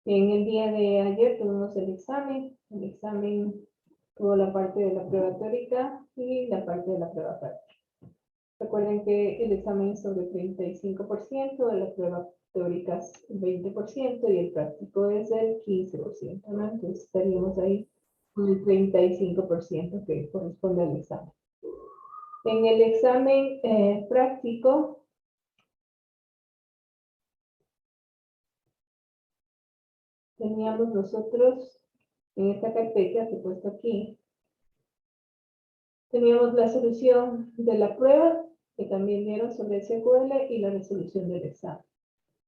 En el día de ayer tuvimos el examen. El examen tuvo la parte de la prueba teórica y la parte de la prueba práctica. Recuerden que el examen es sobre 35%, de la prueba teórica es el 20% y el práctico es el 15%, ¿no? Entonces estaríamos ahí con el 35% que corresponde al examen. En el examen práctico, teníamos nosotros en esta carpeta que he puesto aquí, teníamos la solución de la prueba, que también dieron sobre SQL, y la resolución del examen.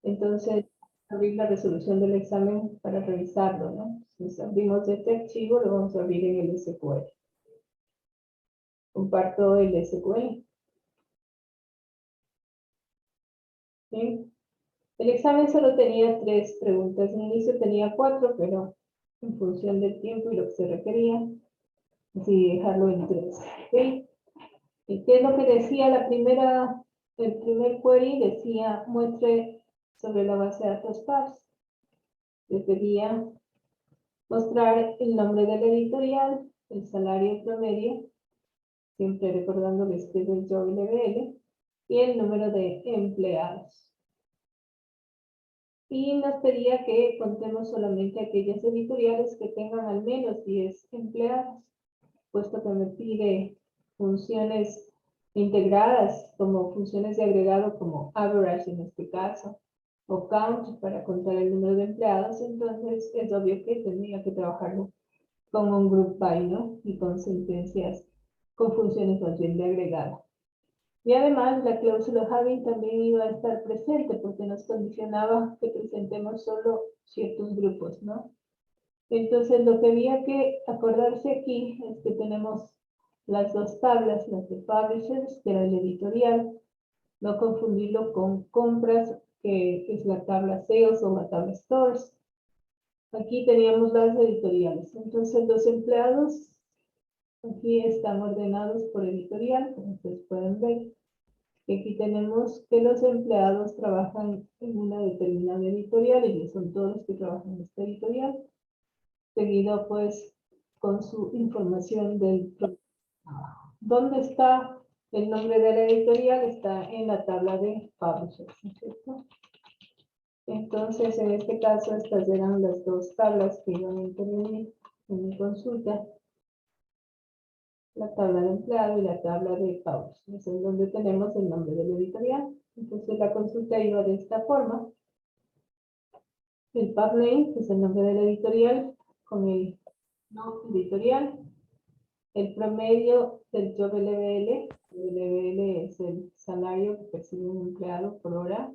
Entonces, abrir la resolución del examen para revisarlo, ¿no? Entonces, abrimos este archivo, lo vamos a abrir en el SQL. Comparto el SQL. ¿Sí? El examen solo tenía 3 preguntas. En inicio tenía 4, pero en función del tiempo y lo que se requería, decidí dejarlo en 3. ¿Sí? ¿Y qué es lo que decía el primer query? Decía, muestre sobre la base de datos PABS. Le pedía mostrar el nombre de la editorial, el salario promedio, siempre recordándoles que es el job LBL, y el número de empleados. Y nos pedía que contemos solamente aquellas editoriales que tengan al menos 10 empleados, puesto que me pide funciones integradas como funciones de agregado como average en este caso, o count para contar el número de empleados. Entonces es obvio que tendría que trabajarlo con un group by, ¿no? Y con sentencias, con funciones más bien de agregado. Y además la cláusula having también iba a estar presente porque nos condicionaba que presentemos solo ciertos grupos, ¿no? Entonces lo que había que acordarse aquí es que tenemos las dos tablas, las de publishers, que era el editorial, no confundirlo con compras, que es la tabla sales o la tabla stores. Aquí teníamos las editoriales. Entonces los empleados aquí están ordenados por editorial, como ustedes pueden ver. Y aquí tenemos que los empleados trabajan en una determinada editorial y son todos los que trabajan en esta editorial, seguido pues con su información del producto. ¿Dónde está el nombre de la editorial? Está en la tabla de publishers, ¿cierto? Entonces, en este caso, estas eran las dos tablas que iban a intervenir en mi consulta. La tabla de empleado y la tabla de publishers. Es en donde tenemos el nombre de la editorial. Entonces, la consulta iba de esta forma. El pub name, que es el nombre de la editorial, con el no editorial. El promedio del job LBL. El LBL es el salario que percibe un empleado por hora,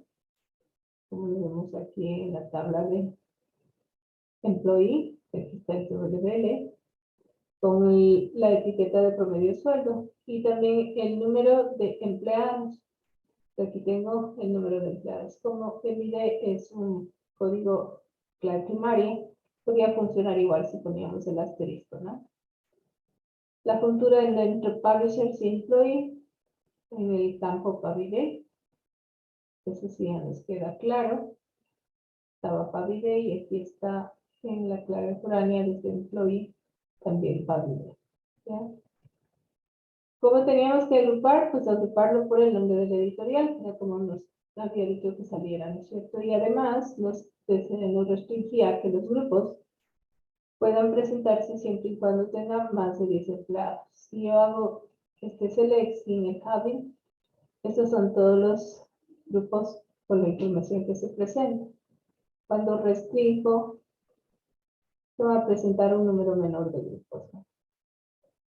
como lo vemos aquí en la tabla de employee, aquí está el job LBL, con la etiqueta de promedio sueldo, y también el número de empleados. Aquí tengo el número de empleados. Como el ID es un código clave primaria, podría funcionar igual si poníamos el asterisco, ¿no? La funtura entre publishers y employee en el campo PubID. Eso sí ya nos queda claro. Estaba PubID y aquí está en la clave foránea desde employee también PubID. ¿Ya? ¿Cómo teníamos que agrupar? Pues agruparlo por el nombre de la editorial, que era como nos había dicho que saliera, ¿no es cierto? Y además nos restringía que los grupos puedan presentarse siempre y cuando tengan más de 10 empleados. Si yo hago este select sin el having, estos son todos los grupos con la información que se presenta. Cuando restringo, se va a presentar un número menor de grupos, ¿no?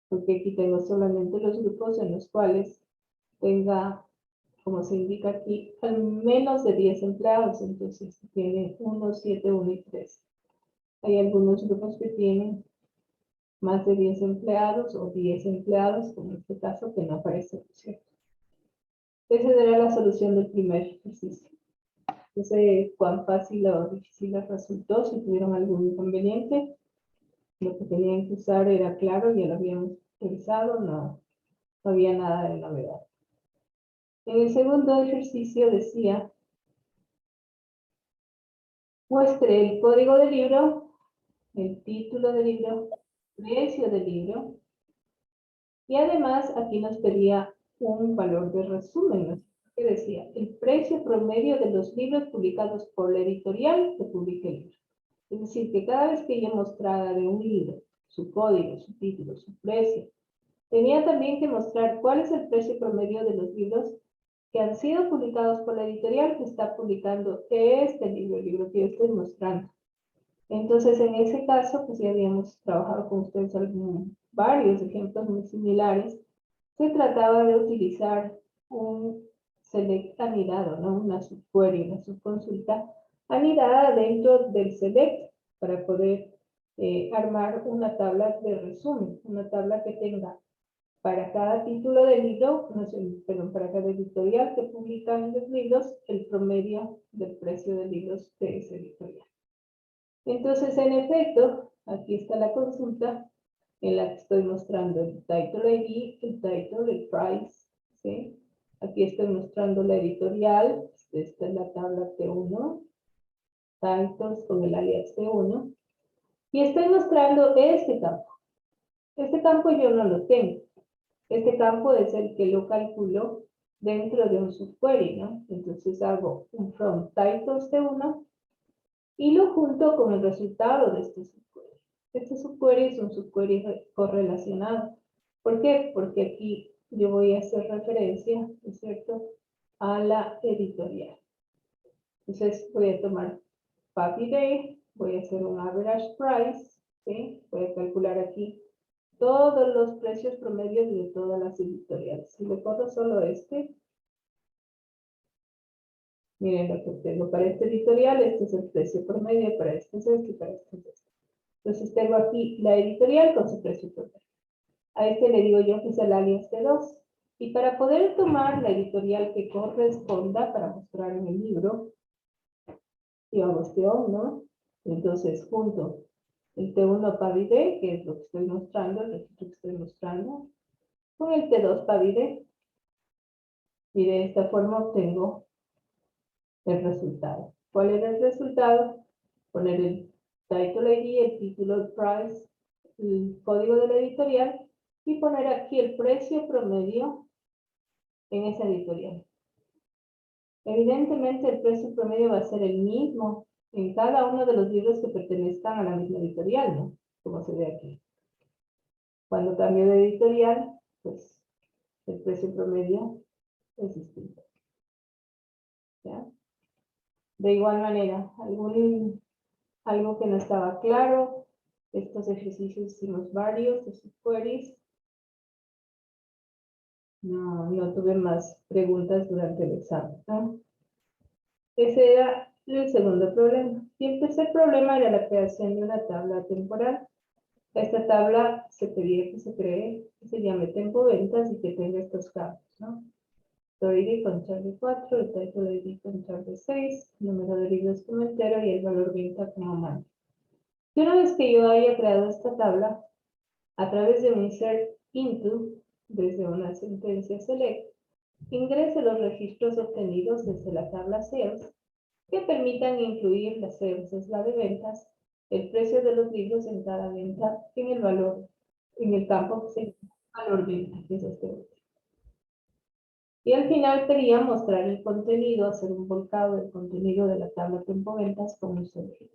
Porque aquí tengo solamente los grupos en los cuales tenga, como se indica aquí, al menos de 10 empleados. Entonces tiene 1, 7, 1 y 3. Hay algunos grupos que tienen más de 10 empleados o 10 empleados, como en este caso, que no aparece, ¿cierto? Esa será la solución del primer ejercicio. No sé cuán fácil o difícil les resultó, si tuvieron algún inconveniente. Lo que tenían que usar era claro, ya lo habíamos revisado, no había nada de novedad. En el segundo ejercicio decía muestre el código del libro, el título del libro, precio del libro, y además aquí nos pedía un valor de resumen, ¿no? Que decía, el precio promedio de los libros publicados por la editorial que publique el libro. Es decir, que cada vez que ella mostrara de un libro, su código, su título, su precio, tenía también que mostrar cuál es el precio promedio de los libros que han sido publicados por la editorial que está publicando este libro, el libro que yo estoy mostrando. Entonces, en ese caso, pues ya habíamos trabajado con ustedes varios ejemplos muy similares. Se trataba de utilizar un select anidado, ¿no? Una subquery, una subconsulta anidada dentro del select para poder armar una tabla de resumen, una tabla que tenga para cada título del libro, no sé, perdón, para cada editorial que publican los libros, el promedio del precio de libros de ese editorial. Entonces, en efecto, aquí está la consulta en la que estoy mostrando el title ID, el title, el price, ¿sí? Aquí estoy mostrando la editorial, esta es la tabla T1, titles con el alias T1, y estoy mostrando este campo. Este campo yo no lo tengo. Este campo es el que lo calculo dentro de un subquery, ¿no? Entonces hago un from titles T1 y lo junto con el resultado de este subquery. Este subquery es un subquery correlacionado. ¿Por qué? Porque aquí yo voy a hacer referencia, ¿no es cierto?, a la editorial. Entonces voy a tomar Puppy Day, voy a hacer un average price, ¿sí? Voy a calcular aquí todos los precios promedios de todas las editoriales. Si le corro solo este, miren lo que tengo para este editorial, este es el precio promedio, para este es este y para este es este. Entonces tengo aquí la editorial con su precio promedio. A este le digo yo que es el alias T2. Y para poder tomar la editorial que corresponda para mostrar en el libro, yo hago este on, ¿no? Entonces junto el T1 Pavide, que es lo que estoy mostrando, el registro que estoy mostrando, con el T2 Pavide, y de esta forma obtengo el resultado. ¿Cuál era el resultado? Poner el title ID, el título, el price, el código de la editorial y poner aquí el precio promedio en esa editorial. Evidentemente el precio promedio va a ser el mismo en cada uno de los libros que pertenezcan a la misma editorial, ¿no? Como se ve aquí. Cuando cambio de editorial, pues el precio promedio es distinto. ¿Ya? De igual manera, algo que no estaba claro, estos ejercicios hicimos varios de subqueries. No tuve más preguntas durante el examen, ¿no? Ese era el segundo problema. Y el tercer problema era la creación de una tabla temporal. Esta tabla se pedía que se cree, que se llame tempoventas y que tenga estos campos, ¿no? ID con char de 4, el title ID con char de 6, número de libros como entero y el valor venta como mando. Y una vez que yo haya creado esta tabla, a través de un insert into, desde una sentencia select, ingrese los registros obtenidos desde la tabla sales que permitan incluir la sales, es la de ventas, el precio de los libros en cada venta en el valor, en el campo que se llama valor venta, que es este otro. Y al final quería mostrar el contenido, hacer un volcado del contenido de la tabla tempoventas con un sentido.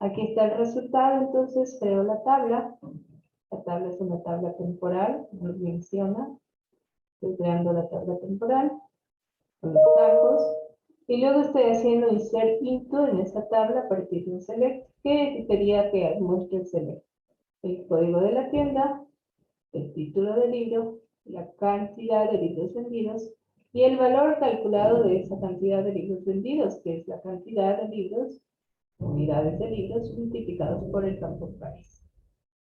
Aquí está el resultado, entonces creo la tabla. La tabla es una tabla temporal, nos menciona. Estoy creando la tabla temporal con los campos. Y luego estoy haciendo insert into en esta tabla a partir de un select que quería que muestre el select. El código de la tienda, el título del libro, la cantidad de libros vendidos y el valor calculado de esa cantidad de libros vendidos, que es la cantidad de libros, unidades de libros multiplicados por el campo price.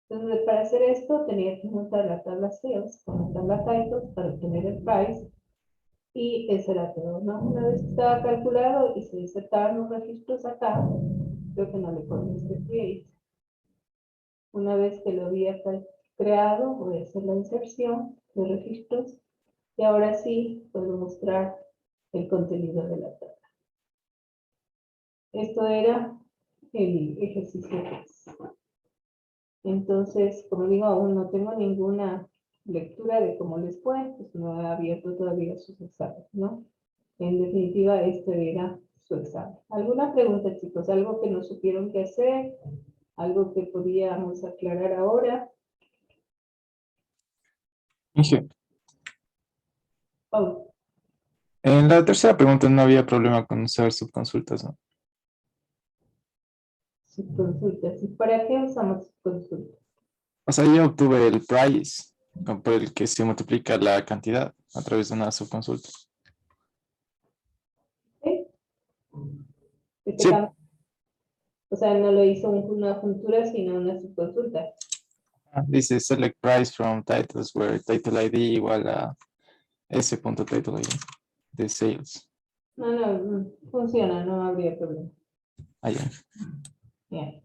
Entonces, para hacer esto, tenía que montar la tabla sales con la tabla titles para obtener el price y eso era todo, ¿no? Una vez que estaba calculado y se insertaban los registros acá, creo que no le pongo este create. Una vez que lo había creado, voy a hacer la inserción de registros y ahora sí puedo mostrar el contenido de la tabla. Esto era el ejercicio 3. Entonces, como digo, aún no tengo ninguna lectura de cómo les fue, pues no he abierto todavía sus exámenes, ¿no? En definitiva, esto era su examen. ¿Alguna pregunta, chicos? ¿Algo que no supieron qué hacer? ¿Algo que podíamos aclarar ahora? Inge, Paul, en la tercera pregunta no había problema con usar subconsultas, ¿no? subconsultas. ¿Y para qué usamos subconsultas? O sea, yo obtuve el price por el que se multiplica la cantidad a través de una subconsulta. ¿Sí? Sí, O sea, no lo hizo una juntura, sino una subconsulta. dice select price from titles where title ID igual a s.title ID de sales. No, funciona, no habría problema. Allá. Bien.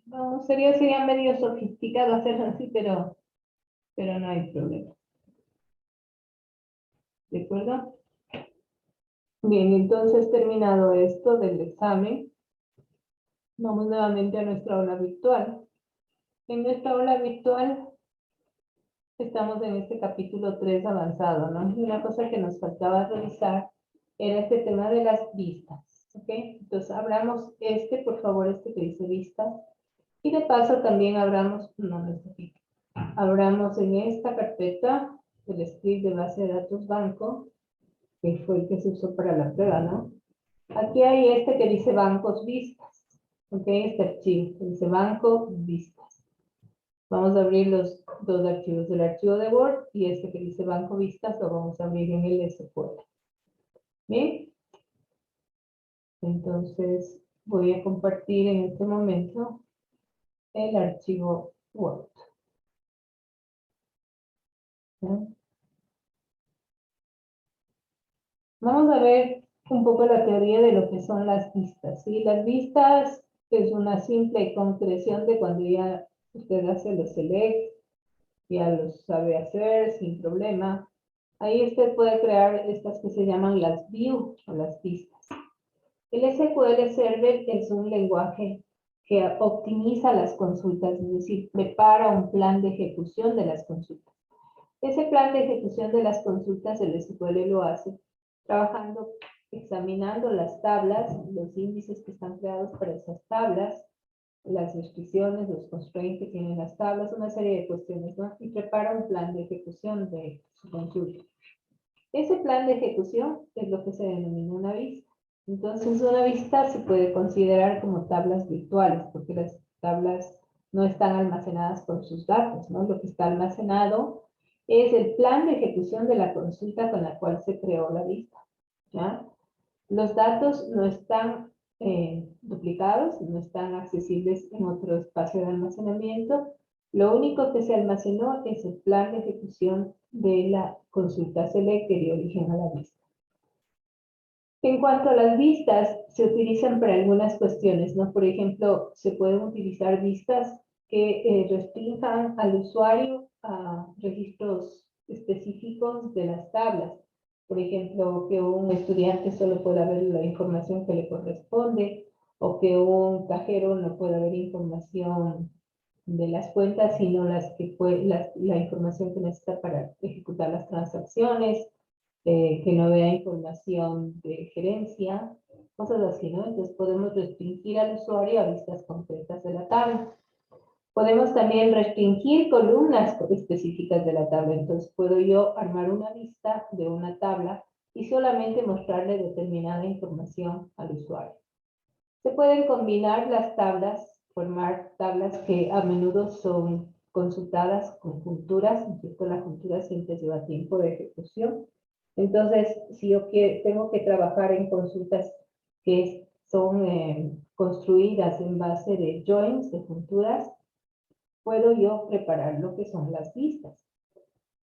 No, sería medio sofisticado hacerlo así, pero no hay problema. ¿De acuerdo? Bien, entonces terminado esto del examen, vamos nuevamente a nuestra aula virtual. En nuestra aula virtual estamos en este capítulo 3 avanzado, ¿no? Y una cosa que nos faltaba revisar era este tema de las vistas, ¿ok? Entonces, abramos por favor, que dice vistas. Y de paso también abramos en esta carpeta el script de base de datos banco, que fue el que se usó para la prueba, ¿no? Aquí hay que dice bancos vistas, ¿ok? Este archivo, que dice banco vistas. Vamos a abrir los dos archivos, el archivo de Word y que dice banco vistas lo vamos a abrir en el SQL. Bien, entonces voy a compartir en este momento el archivo Word. ¿Sí? Vamos a ver un poco la teoría de lo que son las vistas, ¿sí? Las vistas es una simple concreción de cuando ya usted hace los select, ya los sabe hacer sin problema. Ahí usted puede crear estas que se llaman las views o las vistas. El SQL Server es un lenguaje que optimiza las consultas, es decir, prepara un plan de ejecución de las consultas. Ese plan de ejecución de las consultas el SQL lo hace trabajando, examinando las tablas, los índices que están creados para esas tablas, las restricciones, los constraints que tienen las tablas, una serie de cuestiones, ¿no? Y prepara un plan de ejecución de su consulta. Ese plan de ejecución es lo que se denomina una vista. Entonces, una vista se puede considerar como tablas virtuales, porque las tablas no están almacenadas con sus datos, ¿no? Lo que está almacenado es el plan de ejecución de la consulta con la cual se creó la vista, ¿ya? Los datos no están duplicados, no están accesibles en otro espacio de almacenamiento. Lo único que se almacenó es el plan de ejecución de la consulta select que dio origen a la vista. En cuanto a las vistas, se utilizan para algunas cuestiones, ¿no? Por ejemplo, se pueden utilizar vistas que restrinjan al usuario a registros específicos de las tablas. Por ejemplo, que un estudiante solo pueda ver la información que le corresponde, o que un cajero no pueda ver información de las cuentas, sino la información que necesita para ejecutar las transacciones, que no vea información de gerencia, cosas así, ¿no? Entonces podemos restringir al usuario a vistas concretas de la tabla. Podemos también restringir columnas específicas de la tabla. Entonces puedo yo armar una vista de una tabla y solamente mostrarle determinada información al usuario. Se pueden combinar las tablas, formar tablas que a menudo son consultadas con junturas, ¿cierto? La juntura siempre lleva tiempo de ejecución. Entonces, si yo tengo que trabajar en consultas que son construidas en base de joins, de junturas, puedo yo preparar lo que son las vistas.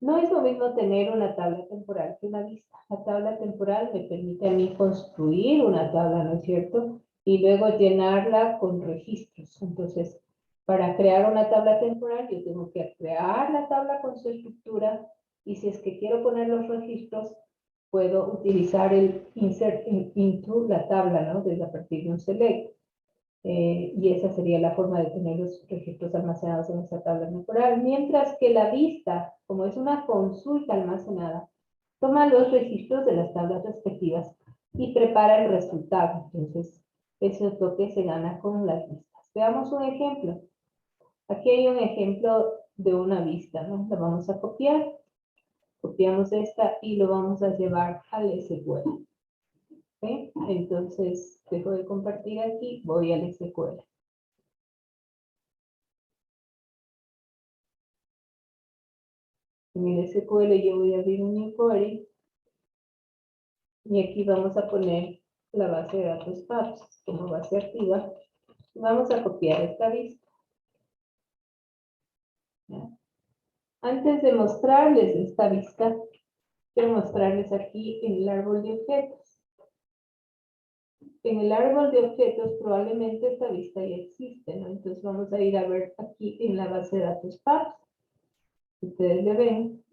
No es lo mismo tener una tabla temporal que una vista. La tabla temporal me permite a mí construir una tabla, ¿no es cierto? Y luego llenarla con registros. Entonces, para crear una tabla temporal, yo tengo que crear la tabla con su estructura, y si es que quiero poner los registros, puedo utilizar el insert into la tabla, ¿no? Desde a partir de un select. Y esa sería la forma de tener los registros almacenados en esa tabla temporal. Mientras que la vista, como es una consulta almacenada, toma los registros de las tablas respectivas y prepara el resultado. Entonces, eso es lo que se gana con las vistas. Veamos un ejemplo. Aquí hay un ejemplo de una vista, ¿no? La vamos a copiar. Copiamos esta y lo vamos a llevar al SQL. ¿Okay? Entonces, dejo de compartir aquí, voy al SQL. En el SQL yo voy a abrir un new query y aquí vamos a poner la base de datos PAPS como base activa. Vamos a copiar esta vista. ¿Ya? Antes de mostrarles esta vista, quiero mostrarles aquí en el árbol de objetos. En el árbol de objetos probablemente esta vista ya existe, ¿no? Entonces vamos a ir a ver aquí en la base de datos PAPS. Ustedes le ven.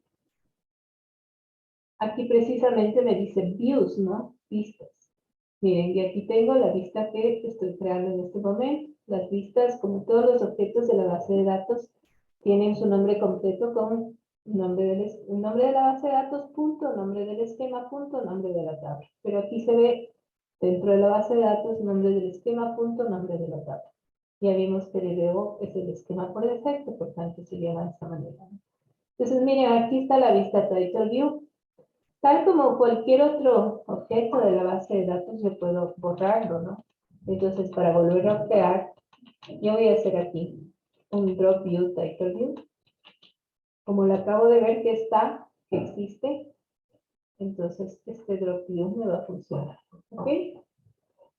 Aquí precisamente me dice views, ¿no? Vistas. Miren, y aquí tengo la vista que estoy creando en este momento. Las vistas, como todos los objetos de la base de datos, tienen su nombre completo con nombre de la base de datos, punto, nombre del esquema, punto, nombre de la tabla. Pero aquí se ve dentro de la base de datos nombre del esquema, punto, nombre de la tabla. Ya vimos que el DDO es el esquema por defecto, por tanto se llama de esta manera. Entonces, miren, aquí está la vista Title View. Tal como cualquier otro objeto de la base de datos, yo puedo borrarlo, ¿no? Entonces, para volver a crear, yo voy a hacer aquí un drop view, title view. Como lo acabo de ver que está, que existe, entonces este drop view me va a funcionar, ¿ok?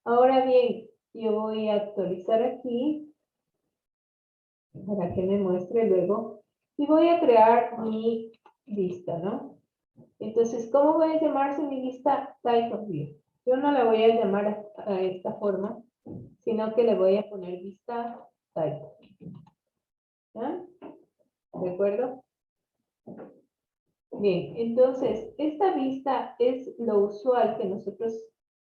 Ahora bien, yo voy a actualizar aquí para que me muestre luego y voy a crear mi vista, ¿no? Entonces, ¿cómo voy a llamarse mi lista Title View? Yo no la voy a llamar a esta forma, sino que le voy a poner vista Title. ¿Ya? ¿De acuerdo? Bien, entonces, esta vista es lo usual que nosotros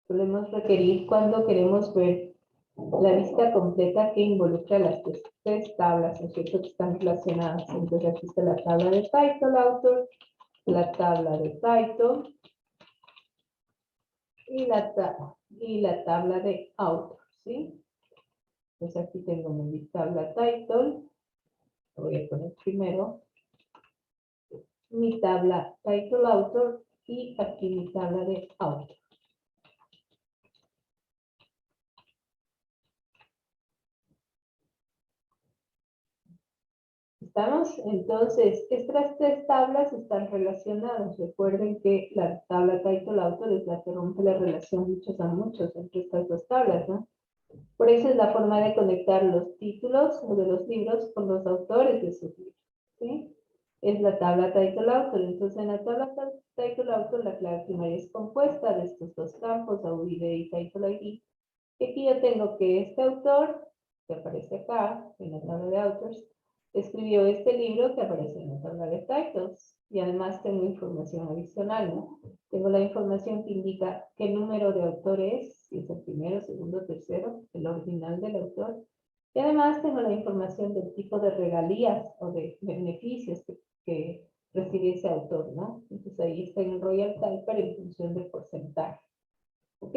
solemos requerir cuando queremos ver la vista completa que involucra las tres tablas, ¿no es cierto?, que están relacionadas. Entonces, aquí está la tabla de Title Author, la tabla de Title, y la tabla de autor, ¿sí? Entonces aquí tengo mi tabla title, lo voy a poner primero, mi tabla title autor y aquí mi tabla de autor. ¿Estamos? Entonces, estas tres tablas están relacionadas. Recuerden que la tabla title autor es la que rompe la relación muchos a muchos entre estas dos tablas, ¿no? Por eso es la forma de conectar los títulos de los libros con los autores de sus libros, ¿sí? Es la tabla title author. Entonces, en la tabla title author, la clave primaria es compuesta de estos dos campos, AUID y title ID. Y aquí yo tengo que este autor, que aparece acá, en la tabla de authors, escribió este libro que aparece en la tabla de titles. Y además tengo información adicional, ¿no? Tengo la información que indica qué número de autor es, si es el primero, segundo, tercero, el original del autor. Y además tengo la información del tipo de regalías o de beneficios que recibe ese autor, ¿no? Entonces ahí está en Royal Typer en función del porcentaje. ¿Ok?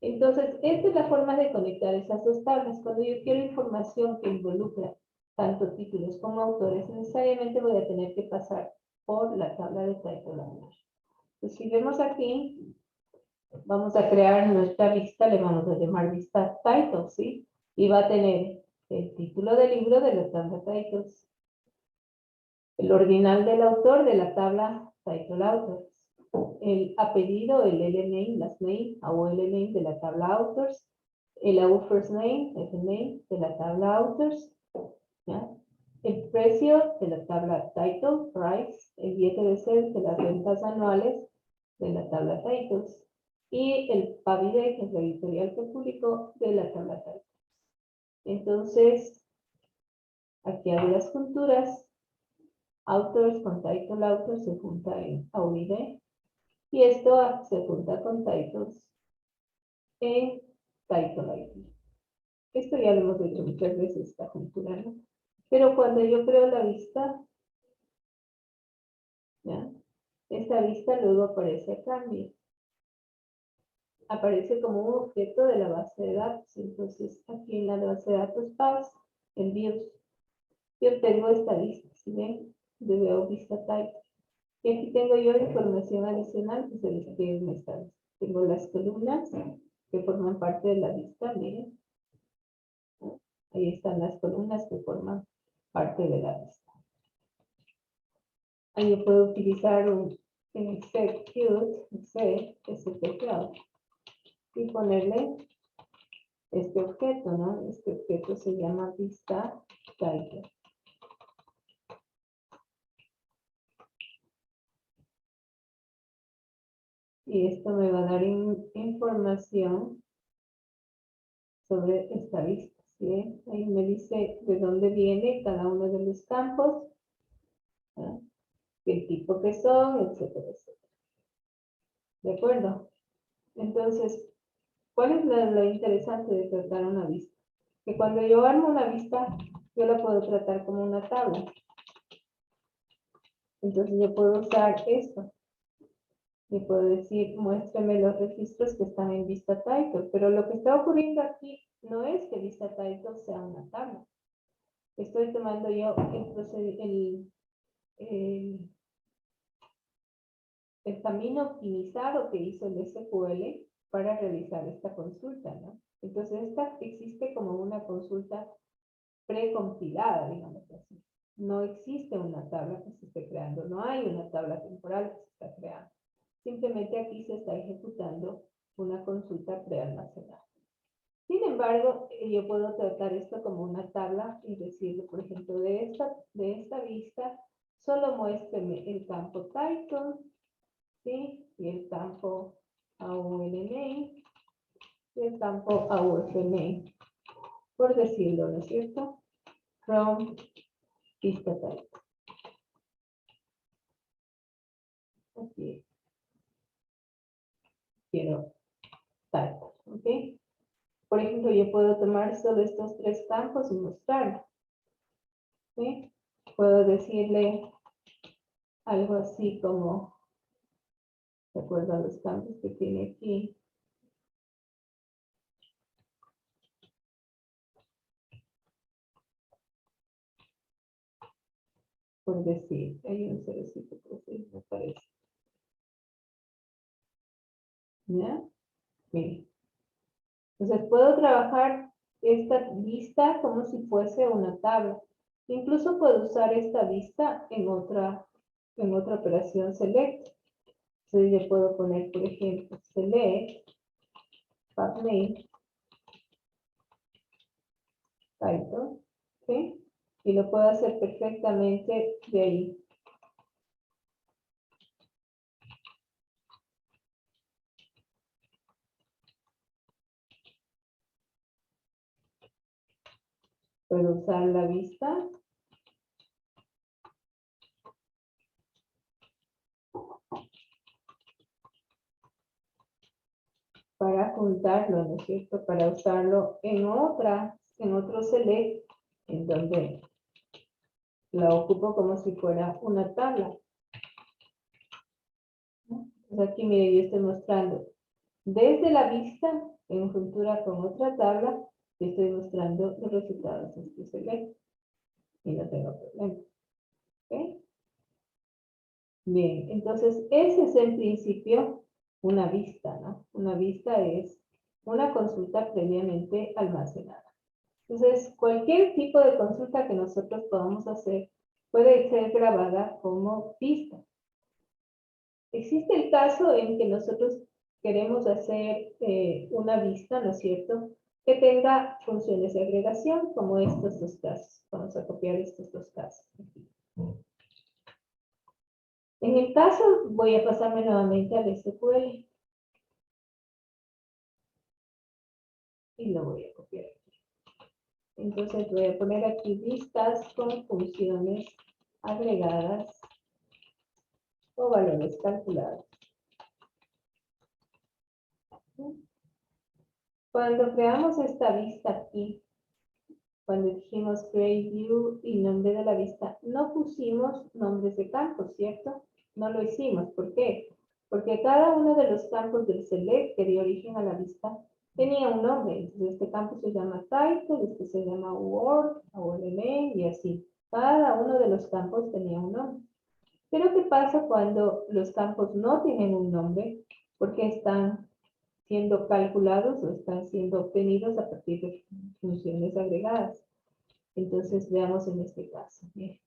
Entonces, esta es la forma de conectar esas dos tablas. Cuando yo quiero información que involucra tanto títulos como autores, necesariamente voy a tener que pasar por la tabla de title author. Entonces, si vemos aquí, vamos a crear nuestra vista, le vamos a llamar vista title, ¿sí? Y va a tener el título del libro de la tabla titles, el ordinal del autor de la tabla title authors, el apellido, el LName, last name, o LName de la tabla authors, el first name, FName de la tabla authors, ¿ya? El precio de la tabla title, price, el ITBC de las ventas anuales de la tabla titles, y el PAVIDE, que es la editorial que publicó, de la tabla titles. Entonces, aquí hago las junturas, authors con title authors se junta en AUID, Y esto se junta con titles en title ID. Esto ya lo hemos hecho muchas veces, esta juntura, ¿no? Pero cuando yo creo la vista, ¿ya? Esta vista luego aparece acá, mira. Aparece como un objeto de la base de datos. Entonces, aquí en la base de datos PAS, en views, yo tengo esta vista, ¿sí ven? De veo vista type. Y aquí tengo yo información adicional que se describe en esta vista. Tengo las columnas que forman parte de la vista, miren. Ahí están las columnas que forman parte de la vista. Ahí yo puedo utilizar un execute, y ponerle este objeto, ¿no? Este objeto se llama vista title. Y esto me va a dar información sobre esta vista, ¿sí? Ahí me dice de dónde viene cada uno de los campos, ¿no? El tipo que son, etcétera, etcétera. ¿De acuerdo? Entonces, ¿cuál es lo interesante de tratar una vista? Que cuando yo armo una vista, yo la puedo tratar como una tabla. Entonces yo puedo usar esto. Y puedo decir, muéstrame los registros que están en vista title. Pero lo que está ocurriendo aquí no es que vista title sea una tabla. Estoy tomando yo el camino optimizado que hizo el SQL para realizar esta consulta, ¿no? Entonces, esta existe como una consulta precompilada, digamos así. No existe una tabla que se esté creando, no hay una tabla temporal que se está creando. Simplemente aquí se está ejecutando una consulta prealmacenada. Sin embargo, yo puedo tratar esto como una tabla y decirle, por ejemplo, de esta vista, solo muéstreme el campo title, ¿sí? Y el campo AULName y el campo AUFName, por decirlo, ¿no es cierto? From vista title. Aquí quiero title, ¿ok? Por ejemplo, yo puedo tomar solo estos tres campos y mostrarlo. ¿Sí? Puedo decirle algo así como, de acuerdo a los campos que tiene aquí, por decir, hay un cerecito por decir, me parece. ¿Ya? Bien. Entonces puedo trabajar esta vista como si fuese una tabla. Incluso puedo usar esta vista en otra operación select. Entonces yo puedo poner, por ejemplo, select, path-name, title, ¿sí? Y lo puedo hacer perfectamente de ahí. Puedo usar la vista para juntarlo, ¿no es cierto? Para usarlo en otro select, en donde la ocupo como si fuera una tabla. Entonces aquí, mire, yo estoy mostrando desde la vista, en juntura con otra tabla, y estoy mostrando los resultados de este select. Y no tengo problema. ¿Ok? Bien, entonces ese es en principio una vista, ¿no? Una vista es una consulta previamente almacenada. Entonces, cualquier tipo de consulta que nosotros podamos hacer puede ser grabada como vista. Existe el caso en que nosotros queremos hacer una vista, ¿no es cierto?, que tenga funciones de agregación, como estos dos casos. Vamos a copiar estos dos casos. En el caso, voy a pasarme nuevamente al SQL. Y lo voy a copiar aquí. Entonces voy a poner aquí vistas con funciones agregadas o valores calculados. Cuando creamos esta vista aquí, cuando dijimos create view y nombre de la vista, no pusimos nombres de campos, ¿cierto? No lo hicimos. ¿Por qué? Porque cada uno de los campos del select que dio origen a la vista tenía un nombre. Entonces este campo se llama title, este se llama word o name y así. Cada uno de los campos tenía un nombre. Pero ¿qué pasa cuando los campos no tienen un nombre? Porque están siendo calculados o están siendo obtenidos a partir de funciones agregadas. Entonces veamos en este caso. Bien.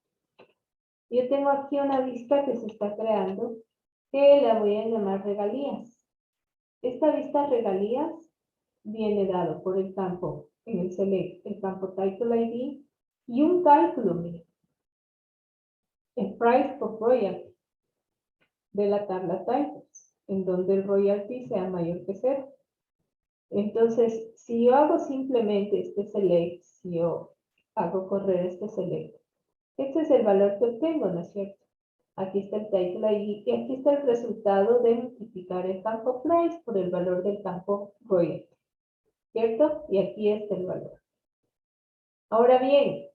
Yo tengo aquí una vista que se está creando que la voy a llamar regalías. Esta vista regalías viene dado por el campo en el select, el campo title ID y un cálculo, mire, el price por royalty de la tabla titles, en donde el royalty sea mayor que 0. Entonces, si yo hago simplemente este select, si yo hago correr este select, este es el valor que obtengo, ¿no es cierto? Aquí está el title ID y aquí está el resultado de multiplicar el campo price por el valor del campo royalty, ¿cierto? Y aquí está el valor. Ahora bien,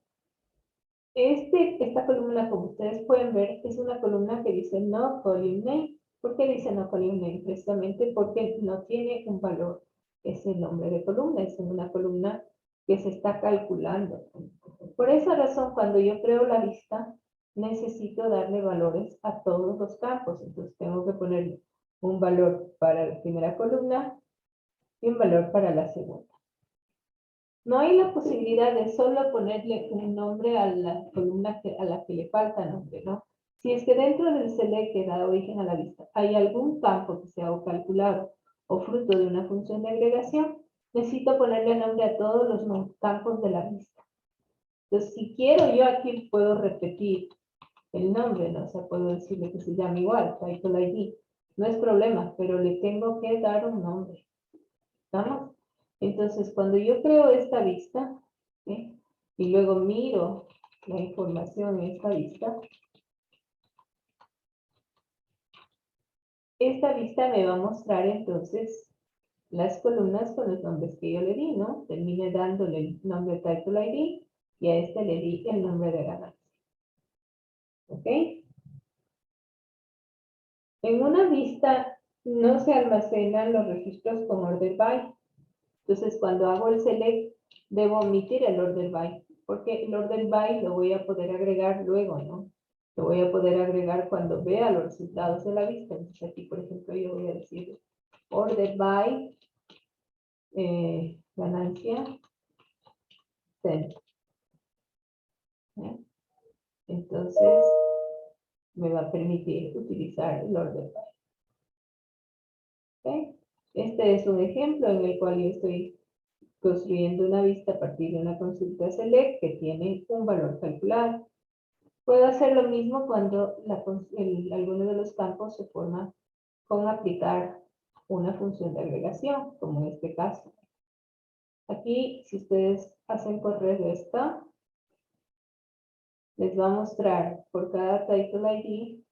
esta columna, como ustedes pueden ver, es una columna que dice no column name. ¿Por qué dice no column name? Precisamente porque no tiene un valor. Es el nombre de columna, es una columna que se está calculando. Por esa razón, cuando yo creo la lista, necesito darle valores a todos los campos. Entonces tengo que poner un valor para la primera columna y un valor para la segunda. No hay la posibilidad de solo ponerle un nombre a la columna a la que le falta nombre, ¿no? Si es que dentro del select que da origen a la lista hay algún campo que sea o calculado o fruto de una función de agregación, necesito ponerle nombre a todos los campos de la lista. Entonces, si quiero, yo aquí puedo repetir el nombre, ¿no? O sea, puedo decirle que se llame igual, title ID. No es problema, pero le tengo que dar un nombre. ¿Estamos? Entonces, cuando yo creo esta vista, ¿sí? Y luego miro la información en esta vista me va a mostrar entonces las columnas con los nombres que yo le di, ¿no? Terminé dándole el nombre title ID y a este le di el nombre de ganancia. ¿Ok? En una vista no se almacenan los registros con order by. Entonces, cuando hago el select, debo omitir el order by, porque el order by lo voy a poder agregar luego, ¿no? Lo voy a poder agregar cuando vea los resultados de la vista. Entonces, aquí, por ejemplo, yo voy a decir order by ganancia send. ¿Eh? Entonces, me va a permitir utilizar el order by. ¿Okay? Este es un ejemplo en el cual yo estoy construyendo una vista a partir de una consulta select que tiene un valor calculado. Puedo hacer lo mismo cuando alguno de los campos se forma con aplicar una función de agregación, como en este caso. Aquí, si ustedes hacen correr esta, les va a mostrar por cada title ID,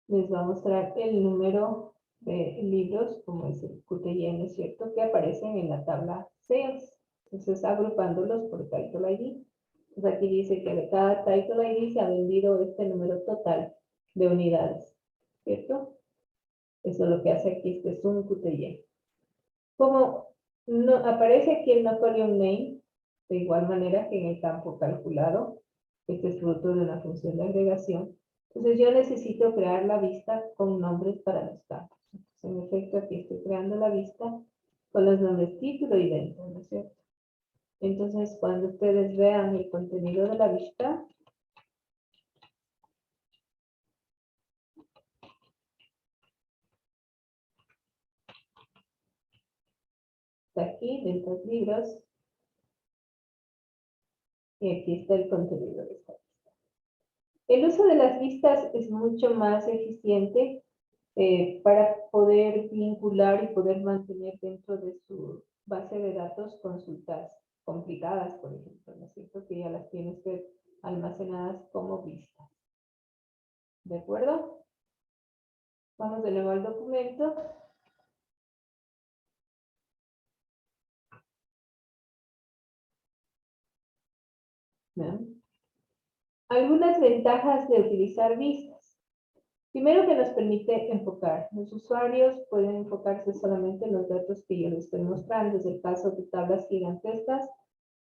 les va a mostrar el número de libros, como es el QTY, ¿no es cierto?, que aparecen en la tabla sales. Entonces, agrupándolos por title ID. Entonces, aquí dice que de cada title ID se ha vendido este número total de unidades, ¿cierto? Eso es lo que hace aquí este zoom QTY. Como no, aparece aquí el no column name, de igual manera que en el campo calculado, este es fruto de una función de agregación. Entonces yo necesito crear la vista con nombres para los campos. Entonces, en efecto, aquí estoy creando la vista con los nombres título y dentro, ¿no es cierto? Entonces, cuando ustedes vean el contenido de la vista, está aquí, dentro de libros, y aquí está el contenido de esta vista. El uso de las vistas es mucho más eficiente para poder vincular y poder mantener dentro de su base de datos consultas complicadas, por ejemplo, ¿no es cierto? Que ya las tiene usted almacenadas como vistas. ¿De acuerdo? Vamos de nuevo al documento. ¿no? Algunas ventajas de utilizar vistas. Primero, que nos permite enfocar. Los usuarios pueden enfocarse solamente en los datos que yo les estoy mostrando. Es el caso de tablas gigantescas,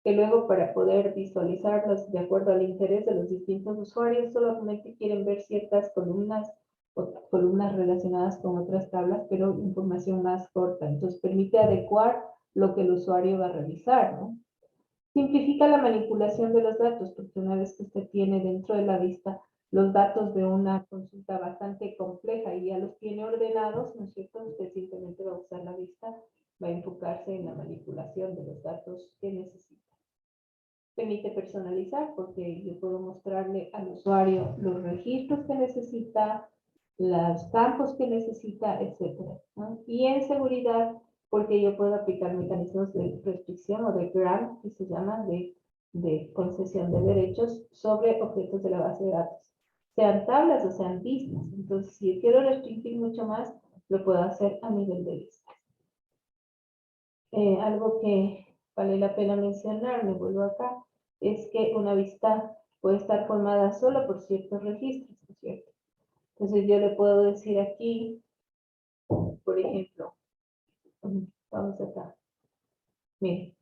que luego, para poder visualizarlas de acuerdo al interés de los distintos usuarios, solamente quieren ver ciertas columnas o columnas relacionadas con otras tablas, pero información más corta. Entonces permite adecuar lo que el usuario va a revisar, ¿no? Simplifica la manipulación de los datos, porque una vez que usted tiene dentro de la vista los datos de una consulta bastante compleja y ya los tiene ordenados, ¿no es cierto? Usted simplemente va a usar la vista, va a enfocarse en la manipulación de los datos que necesita. Permite personalizar, porque yo puedo mostrarle al usuario los registros que necesita, los campos que necesita, etc., ¿no? Y en seguridad, porque yo puedo aplicar mecanismos de restricción o de grant, que se llama de concesión de derechos sobre objetos de la base de datos, sean tablas o sean vistas. Entonces, si yo quiero restringir mucho más, lo puedo hacer a nivel de vistas. Algo que vale la pena mencionar, me vuelvo acá, es que una vista puede estar formada solo por ciertos registros, ¿no es cierto? Entonces yo le puedo decir aquí, por ejemplo, vamos acá, miren,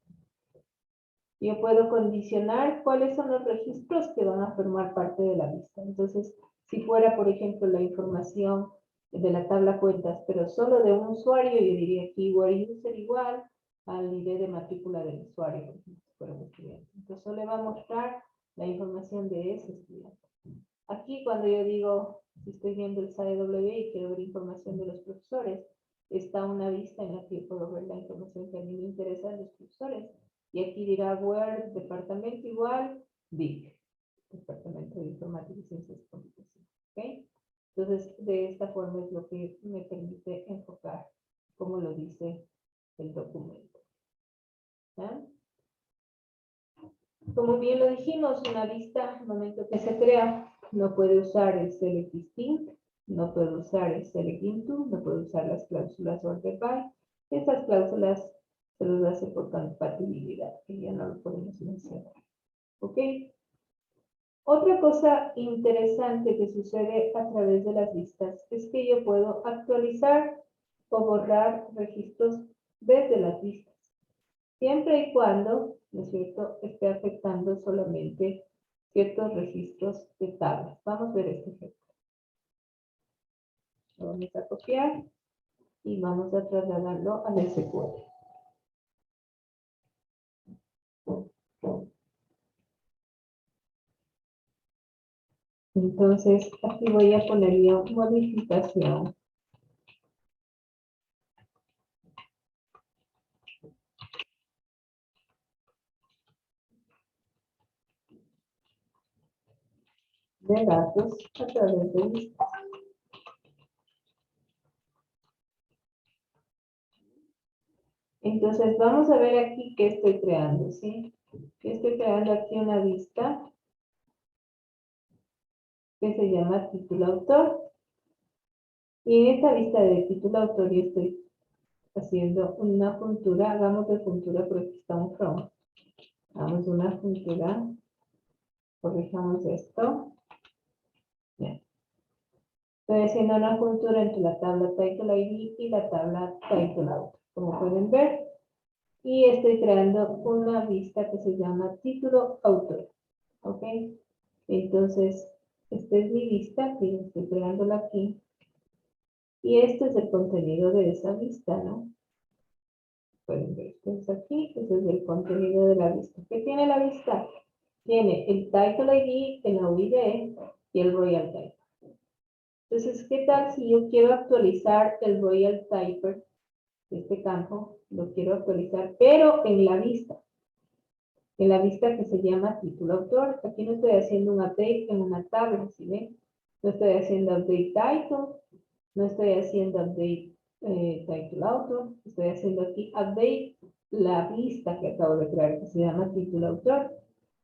yo puedo condicionar cuáles son los registros que van a formar parte de la vista. Entonces, si fuera, por ejemplo, la información de la tabla cuentas, pero solo de un usuario, yo diría keyword user igual al ID de matrícula del usuario, si fuera un estudiante. Entonces, solo le va a mostrar la información de ese estudiante. Aquí, cuando yo digo, si estoy viendo el SAEW y quiero ver información de los profesores, está una vista en la que puedo ver la información que a mí me interesa de los profesores. Y aquí dirá where, departamento igual, DIC, Departamento de Informática y Ciencias de Computación. ¿Okay? Entonces, de esta forma es lo que me permite enfocar, como lo dice el documento. ¿Ah? Como bien lo dijimos, una vista, al momento que se crea, no puede usar el select distinct, no puede usar el select into, no puede usar las cláusulas order by. Estas cláusulas se los hace por compatibilidad, que ya no lo podemos mencionar. ¿Ok? Otra cosa interesante que sucede a través de las vistas es que yo puedo actualizar o borrar registros desde las vistas, siempre y cuando, ¿no es cierto?, esté afectando solamente ciertos registros de tablas. Vamos a ver este ejemplo. Lo vamos a copiar y vamos a trasladarlo al SQL. Entonces, aquí voy a poner yo modificación. De datos a través de vistas. Entonces, vamos a ver aquí qué estoy creando, ¿sí? Estoy creando aquí una vista que se llama título autor. Y en esta vista de título autor yo estoy haciendo una juntura. Hagamos de juntura, por aquí está un from. Hagamos una juntura. Corrijamos esto. Bien. Estoy haciendo una juntura entre la tabla title ID y la tabla title autor, como pueden ver. Y estoy creando una vista que se llama título autor. ¿Ok? Entonces, esta es mi vista, que estoy creándola aquí. Y este es el contenido de esa vista, ¿no? Pueden ver, esto es aquí, este es el contenido de la vista. ¿Qué tiene la vista? Tiene el title ID, el UID y el royal type. Entonces, ¿qué tal si yo quiero actualizar el royal typer? Este campo lo quiero actualizar, pero en la vista que se llama título autor. Aquí no estoy haciendo un update en una tabla, ¿sí ven? No estoy haciendo update title, no estoy haciendo update title autor, estoy haciendo aquí update la vista que acabo de crear, que se llama título autor.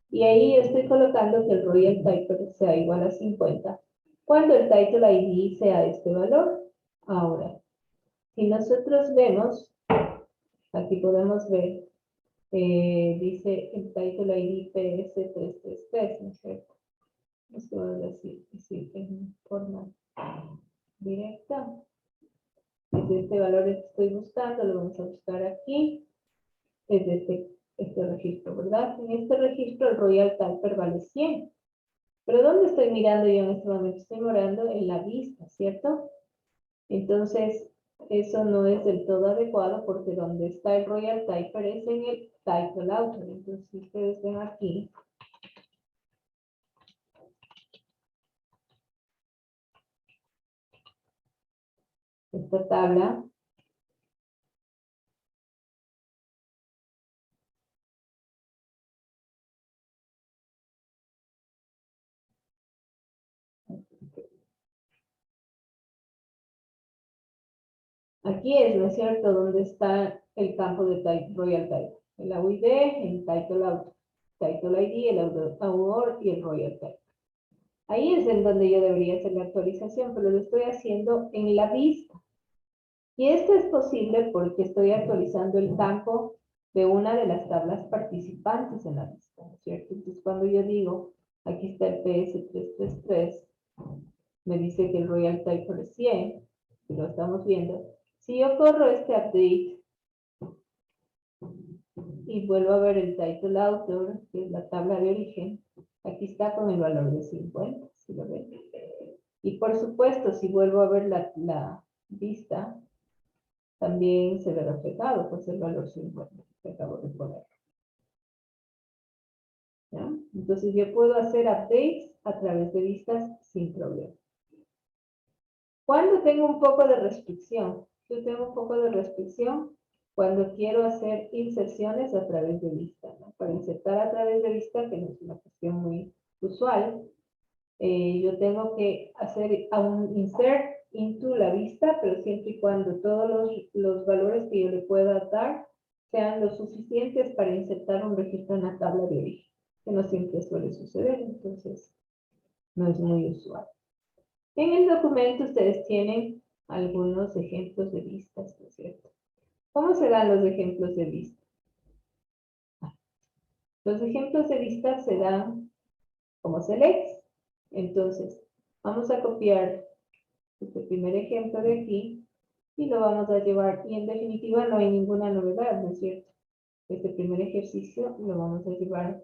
Y ahí estoy colocando que el royal typer sea igual a 50, cuando el title ID sea este valor. Ahora, si nosotros vemos, aquí podemos ver dice el title ID PS333, ¿no es cierto? Esto va a decir en forma directa. Es de este valor que estoy buscando, lo vamos a buscar aquí. Es de este registro, ¿verdad? En este registro el Royal Typer vale 100. Pero ¿dónde estoy mirando yo en este momento? Estoy mirando en la vista, ¿cierto? Entonces, eso no es del todo adecuado porque donde está el Royal Typer es en el Title Author. Entonces, si ustedes ven aquí, esta tabla, aquí es, ¿no es cierto?, donde está el campo de Royal Typer. El AUID, el Title Author, Title ID, el autor y el Royal Typer. Ahí es en donde yo debería hacer la actualización, pero lo estoy haciendo en la vista. Y esto es posible porque estoy actualizando el campo de una de las tablas participantes en la vista, ¿no es cierto? Entonces, cuando yo digo, aquí está el PS333, me dice que el Royal Typer es 100, y lo estamos viendo. Si yo corro este update y vuelvo a ver el Title Author, que es la tabla de origen, aquí está con el valor de 50, si lo ven. Y por supuesto, si vuelvo a ver la vista, también se ve reflejado, pues el valor 50 que acabo de poner. ¿Ya? Entonces yo puedo hacer updates a través de vistas sin problema. Cuando tengo un poco de restricción, yo tengo un poco de restricción cuando quiero hacer inserciones a través de vista, ¿no? Para insertar a través de vista, que no es una cuestión muy usual, yo tengo que hacer un insert into la vista, pero siempre y cuando todos los valores que yo le pueda dar sean lo suficientes para insertar un registro en la tabla de origen, que no siempre suele suceder, entonces no es muy usual. En el documento ustedes tienen algunos ejemplos de vistas, ¿no es cierto? ¿Cómo se dan los ejemplos de vista? Los ejemplos de vistas se dan como selects. Entonces, vamos a copiar este primer ejemplo de aquí y lo vamos a llevar, y en definitiva no hay ninguna novedad, ¿no es cierto? Este primer ejercicio lo vamos a llevar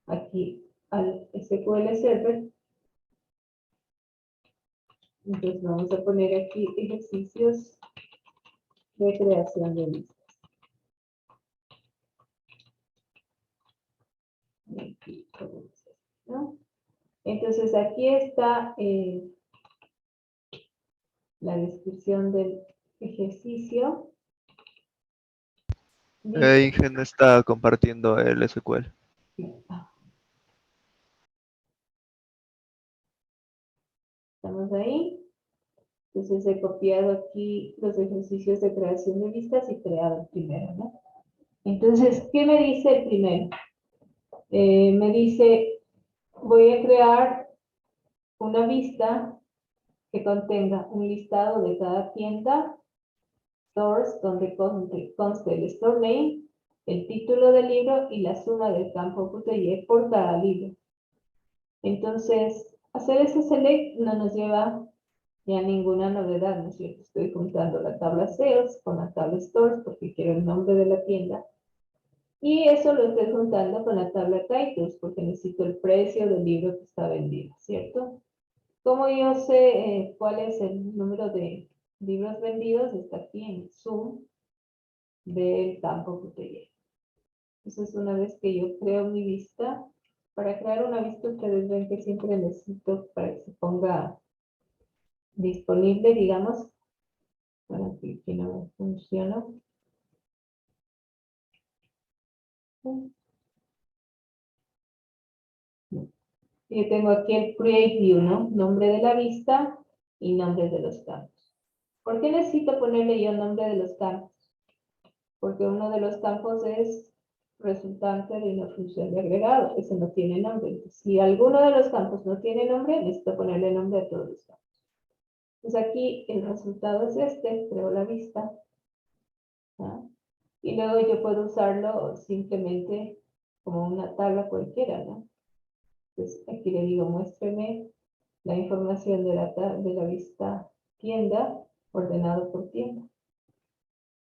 aquí al SQL Server. Entonces vamos a poner aquí ejercicios de creación de listas. ¿No? Entonces aquí está la descripción del ejercicio. Ingen está compartiendo el SQL. Estamos ahí. Entonces he copiado aquí los ejercicios de creación de listas y creado el primero, ¿no? Entonces, ¿qué me dice el primero? Me dice, voy a crear una vista que contenga un listado de cada tienda, stores, donde conste el store name, el título del libro y la suma del campo Bouteiller por cada libro. Entonces, hacer ese select no nos lleva ya ninguna novedad, ¿no es cierto? Estoy juntando la tabla sales con la tabla stores porque quiero el nombre de la tienda. Y eso lo estoy juntando con la tabla titles porque necesito el precio del libro que está vendido, ¿cierto? ¿Cómo yo sé cuál es el número de libros vendidos? Está aquí en el zoom del campo Bouteiller. Entonces, una vez que yo creo mi vista, para crear una vista ustedes ven que siempre necesito para que se ponga disponible, digamos. Bueno, aquí no funciona. Yo tengo aquí el Create View, ¿no? Nombre de la vista y nombre de los campos. ¿Por qué necesito ponerle yo nombre de los campos? Porque uno de los campos es resultante de una función de agregado. Ese no tiene nombre. Entonces, si alguno de los campos no tiene nombre, necesito ponerle nombre a todos los campos. Pues aquí el resultado es este. Creo la vista. ¿Ah? Y luego yo puedo usarlo simplemente como una tabla cualquiera, ¿no? Entonces aquí le digo, muéstreme la información de la vista tienda ordenado por tienda.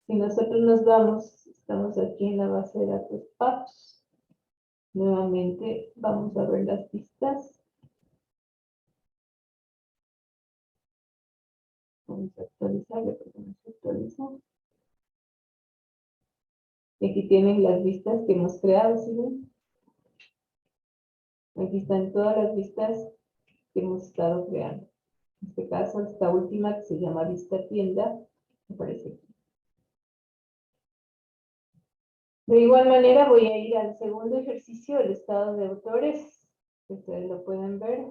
Si nosotros nos vamos, estamos aquí en la base de datos PAPS. Nuevamente vamos a ver las vistas. Vamos a actualizarle porque no se actualiza. Y aquí tienen las vistas que hemos creado, ¿sí ven? Aquí están todas las vistas que hemos estado creando. En este caso, esta última que se llama vista tienda, aparece aquí. De igual manera voy a ir al segundo ejercicio, el estado de autores. Ustedes lo pueden ver.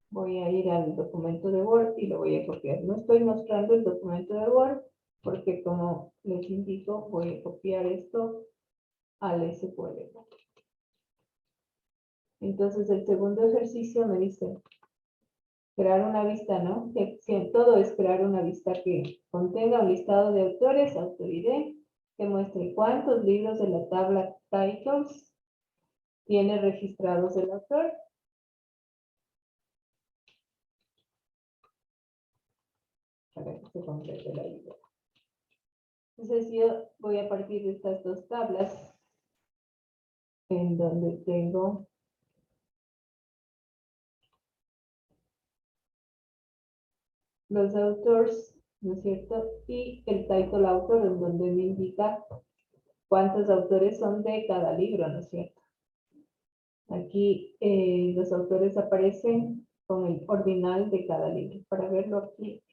Voy a ir al documento de Word y lo voy a copiar. No estoy mostrando el documento de Word porque, como les indico, voy a copiar esto al SQL. Entonces el segundo ejercicio me dice crear una vista, ¿no? Que todo es crear una vista que contenga un listado de autores, autor ID, que muestre cuántos libros de la tabla titles tiene registrados el autor. Para que se complete la idea. Entonces yo voy a partir de estas dos tablas en donde tengo los autores, ¿no es cierto? Y el title autor, en donde me indica cuántos autores son de cada libro, ¿no es cierto? Aquí los autores aparecen con el ordinal de cada libro. Para verlo aquí.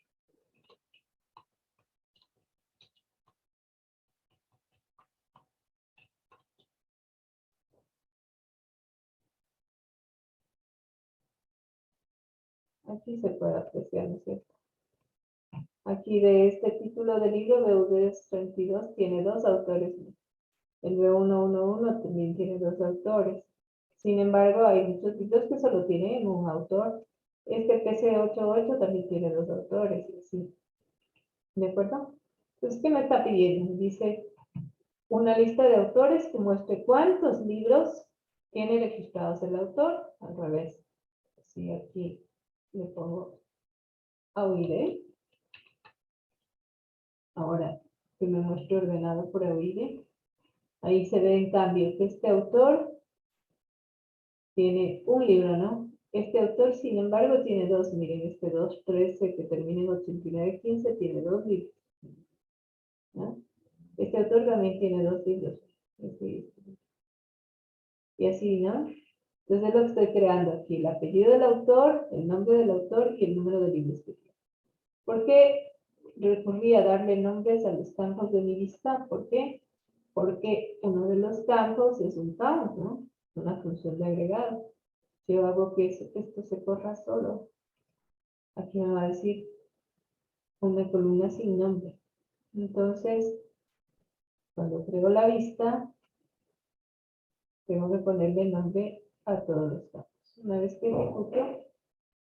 Aquí se puede apreciar, ¿no es cierto? Aquí de este título de libro, BUDES 32 tiene dos autores. El B111 también tiene dos autores. Sin embargo, hay muchos libros que solo tienen un autor. Este PC88 también tiene dos autores. ¿Sí? ¿De acuerdo? Entonces, ¿qué me está pidiendo? Dice una lista de autores que muestre cuántos libros tiene registrados el autor. Al revés. Si aquí le pongo AUID. Ahora que me muestre ordenado por AUID. Ahí se ve en cambio que este autor tiene un libro, ¿no? Este autor, sin embargo, tiene dos. Miren, este 213 que termina en 8915 tiene dos libros, ¿no? Este autor también tiene dos libros. Y así, ¿no? Entonces es lo que estoy creando aquí. El apellido del autor, el nombre del autor y el número de libros que tiene. ¿Por qué recurrí a darle nombres a los campos de mi lista? ¿Por qué? Porque uno de los campos es un count, ¿no? Una función de agregado. Yo hago que esto se corra solo. Aquí me va a decir una columna sin nombre. Entonces, cuando creo la vista, tengo que ponerle nombre a todos los campos. Una vez que ejecuto,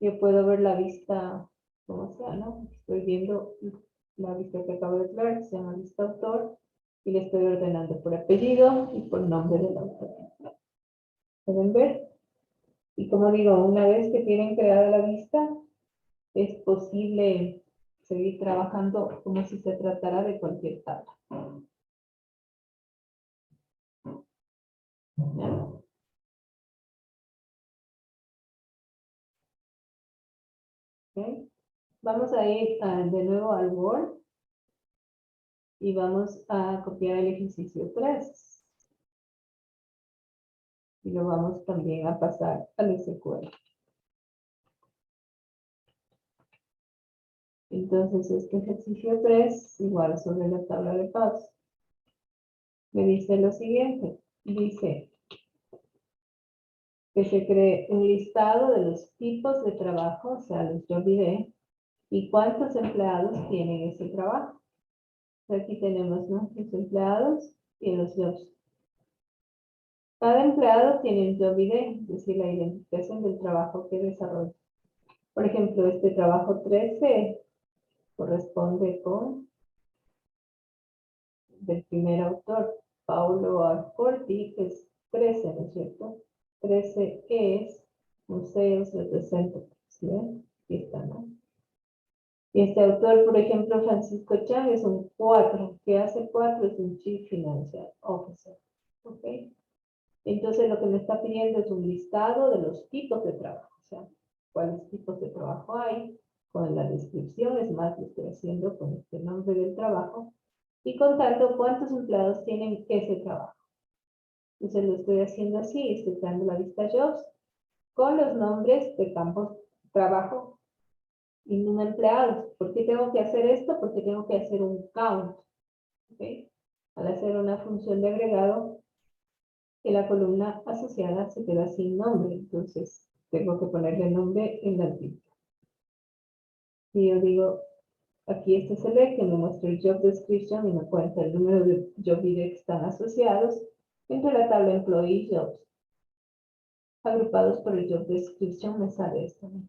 yo puedo ver la vista como sea, ¿no? Estoy viendo la vista que acabo de crear, que se llama lista autor, y le estoy ordenando por apellido y por nombre del autor. ¿Pueden ver? Y como digo, una vez que tienen creada la vista, es posible seguir trabajando como si se tratara de cualquier tabla. ¿Ya? ¿Okay? Vamos a ir de nuevo al Word y vamos a copiar el ejercicio 3. Y lo vamos también a pasar al SQL. Entonces, este ejercicio 3, igual sobre la tabla de pasos, me dice lo siguiente. Dice que se cree un listado de los tipos de trabajo, o sea, los job ID, y cuántos empleados tienen ese trabajo. Aquí tenemos, ¿no?, los empleados y los jobs. Cada empleado tiene un job ID, es decir, la identificación del trabajo que desarrolla. Por ejemplo, este trabajo 13 corresponde con del primer autor, Paulo Alcorti, es 13, ¿no es cierto? 13 es museos representativos, ¿sí ven? Aquí está, ¿no? Y este autor, por ejemplo, Francisco Chang, es un 4. ¿Qué hace 4? Es un Chief Financial Officer, ¿ok? Entonces lo que me está pidiendo es un listado de los tipos de trabajo, o sea, cuáles tipos de trabajo hay, con la descripción, es más, lo estoy haciendo con este nombre del trabajo, y contando cuántos empleados tienen ese trabajo. Entonces lo estoy haciendo así, estoy dando la lista Jobs, con los nombres de campos de trabajo y número de empleados. ¿Por qué tengo que hacer esto? Porque tengo que hacer un count, ¿ok? Al hacer una función de agregado, en la columna asociada se queda sin nombre, entonces tengo que ponerle nombre en la lista. Si yo digo, aquí este select, que me muestra el job description y me cuenta el número de job ID que están asociados entre la tabla employee jobs. Agrupados por el job description me sale esto, ¿no?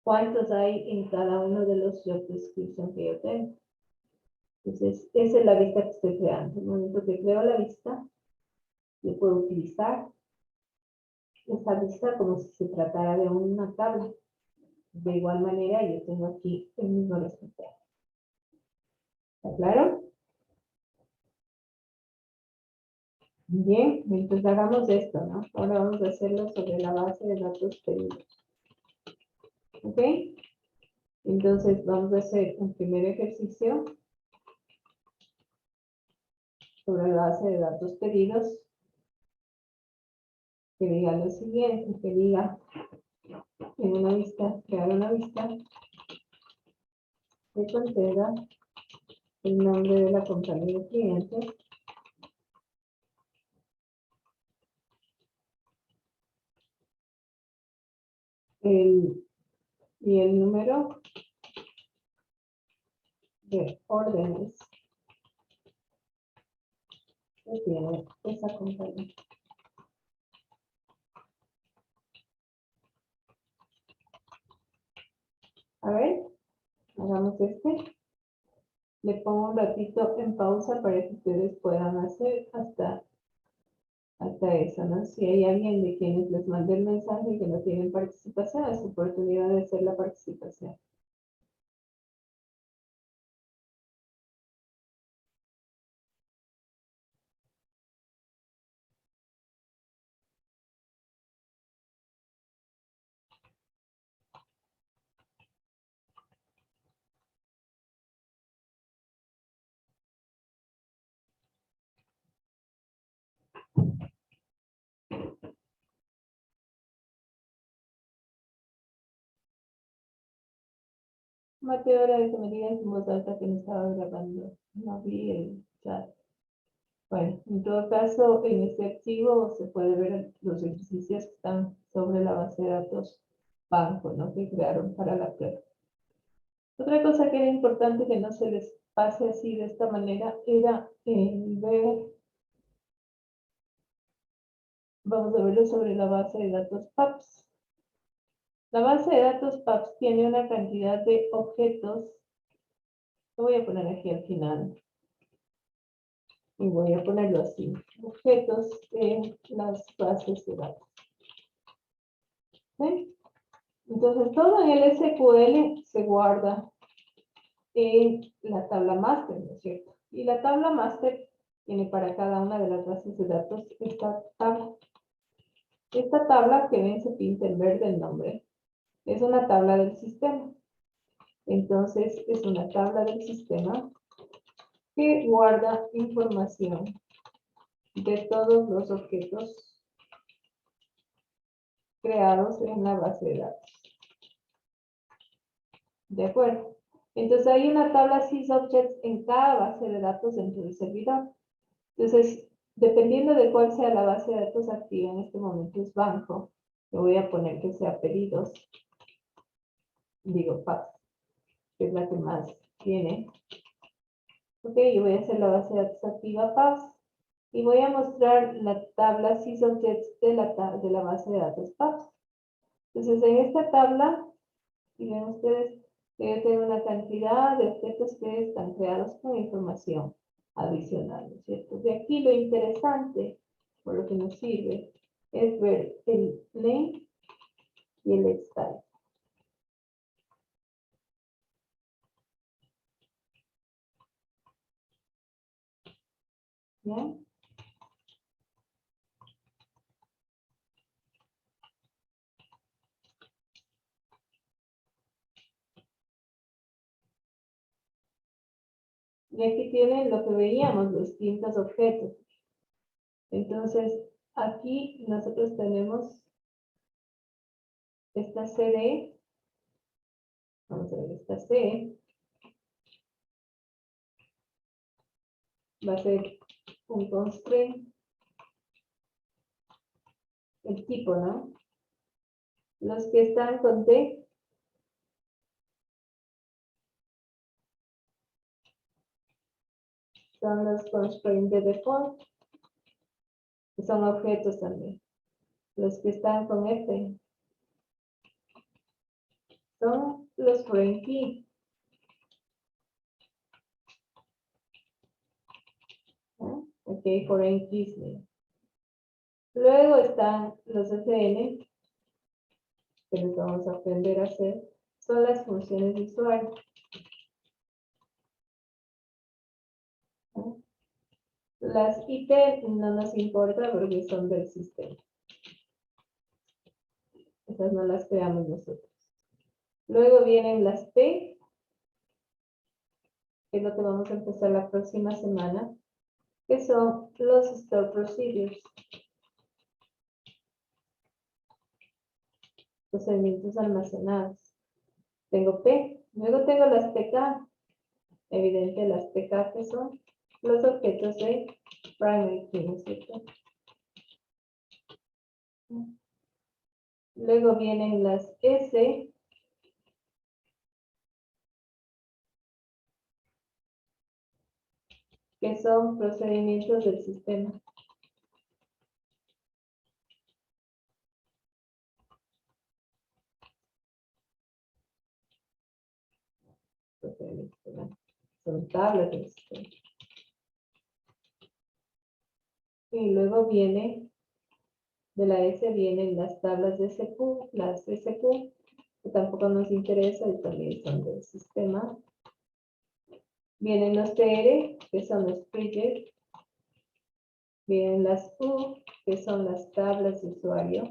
¿Cuántos hay en cada uno de los job description que yo tengo? Entonces, esa es la lista que estoy creando. En el momento que creo la lista, yo puedo utilizar esta lista como si se tratara de una tabla. De igual manera, yo tengo aquí el mismo resultado. ¿Está claro? Bien, entonces hagamos esto, ¿no? Ahora vamos a hacerlo sobre la base de datos pedidos. ¿Ok? Entonces vamos a hacer un primer ejercicio sobre la base de datos pedidos que diga lo siguiente, que diga en una vista, crear una vista que contenga el nombre de la compañía de cliente, y el número de órdenes que tiene esa compañía. A ver, hagamos este. Le pongo un ratito en pausa para que ustedes puedan hacer hasta eso, ¿no? Si hay alguien de quienes les mande el mensaje que no tienen participación, es su oportunidad de hacer la participación. Mateo, era de que me digan en voz alta que no estaba grabando. No vi el chat. Bueno, en todo caso, en este archivo se puede ver los ejercicios que están sobre la base de datos banco, ¿no? Que crearon para la prueba. Otra cosa que era importante que no se les pase así de esta manera era ver, vamos a verlo sobre la base de datos PAPS. La base de datos PAPS tiene una cantidad de objetos, lo voy a poner aquí al final, y voy a ponerlo así, objetos en las bases de datos. ¿Sí? Entonces, todo en el SQL se guarda en la tabla master, ¿no es cierto? Y la tabla master tiene para cada una de las bases de datos esta tabla. Esta tabla que ven se pinta en verde el nombre, es una tabla del sistema. Entonces, es una tabla del sistema que guarda información de todos los objetos creados en la base de datos. ¿De acuerdo? Entonces hay una tabla sysobjects en cada base de datos dentro del servidor. Entonces, dependiendo de cuál sea la base de datos activa en este momento es banco. Le voy a poner que sea pedidos. Digo PAPS, que es la que más tiene. Ok, yo voy a hacer la base de datos activa PAPS. Y voy a mostrar la tabla sysobjects de la base de datos PAPS. Entonces, en esta tabla, si ven ustedes, yo tengo una cantidad de objetos que están creados con información adicional, ¿no es cierto? De aquí lo interesante, por lo que nos sirve, es ver el length y el xtype. ¿Ya? Y aquí tienen lo que veíamos, los distintos objetos. Entonces, aquí nosotros tenemos esta CD, vamos a ver, esta C, va a ser un constraint, el tipo, ¿no? Los que están con D son los constraints de default, que son objetos también. Los que están con F son los foreign key. ¿No? Ok, foreign keys. Luego están los FN, que les vamos a aprender a hacer, son las funciones de usuario. ¿No? Las IP no nos importa porque son del sistema. Esas no las creamos nosotros. Luego vienen las P, que es lo que vamos a empezar la próxima semana, que son los store procedures. Procedimientos almacenados. Tengo P. Luego tengo las PK. Evidente, las PK que son los objetos de primary key, ¿no es cierto? Luego vienen las S, que son procedimientos del sistema. Son tablas del sistema. Y luego viene, de la S vienen las tablas de SQ, las SQ, que tampoco nos interesa y también son del sistema. Vienen los TR, que son los triggers. Vienen las U, que son las tablas de usuario.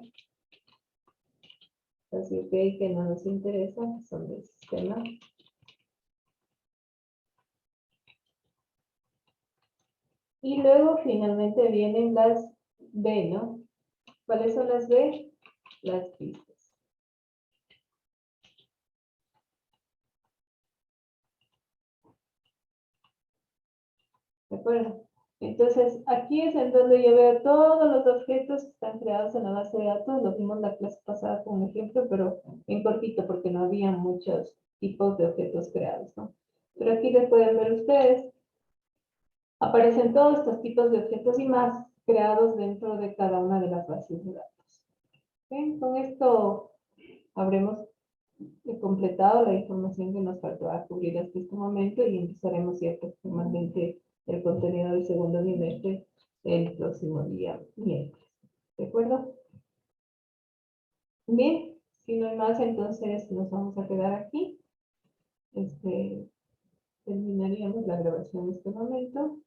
Así que no nos interesa, que son del sistema. Y luego finalmente vienen las B, ¿no? ¿Cuáles son las B? Las pistas. ¿De acuerdo? Entonces, aquí es en donde yo veo todos los objetos que están creados en la base de datos. Lo vimos la clase pasada como un ejemplo, pero en cortito, porque no había muchos tipos de objetos creados, ¿no? Pero aquí les pueden ver ustedes. Aparecen todos estos tipos de objetos y más creados dentro de cada una de las bases de datos. ¿Bien? Con esto habremos completado la información que nos faltaba cubrir hasta este momento y empezaremos ya aproximadamente el contenido del segundo nivel el próximo día miércoles. ¿De acuerdo? Bien, si no hay más, entonces nos vamos a quedar aquí. Terminaríamos la grabación en este momento.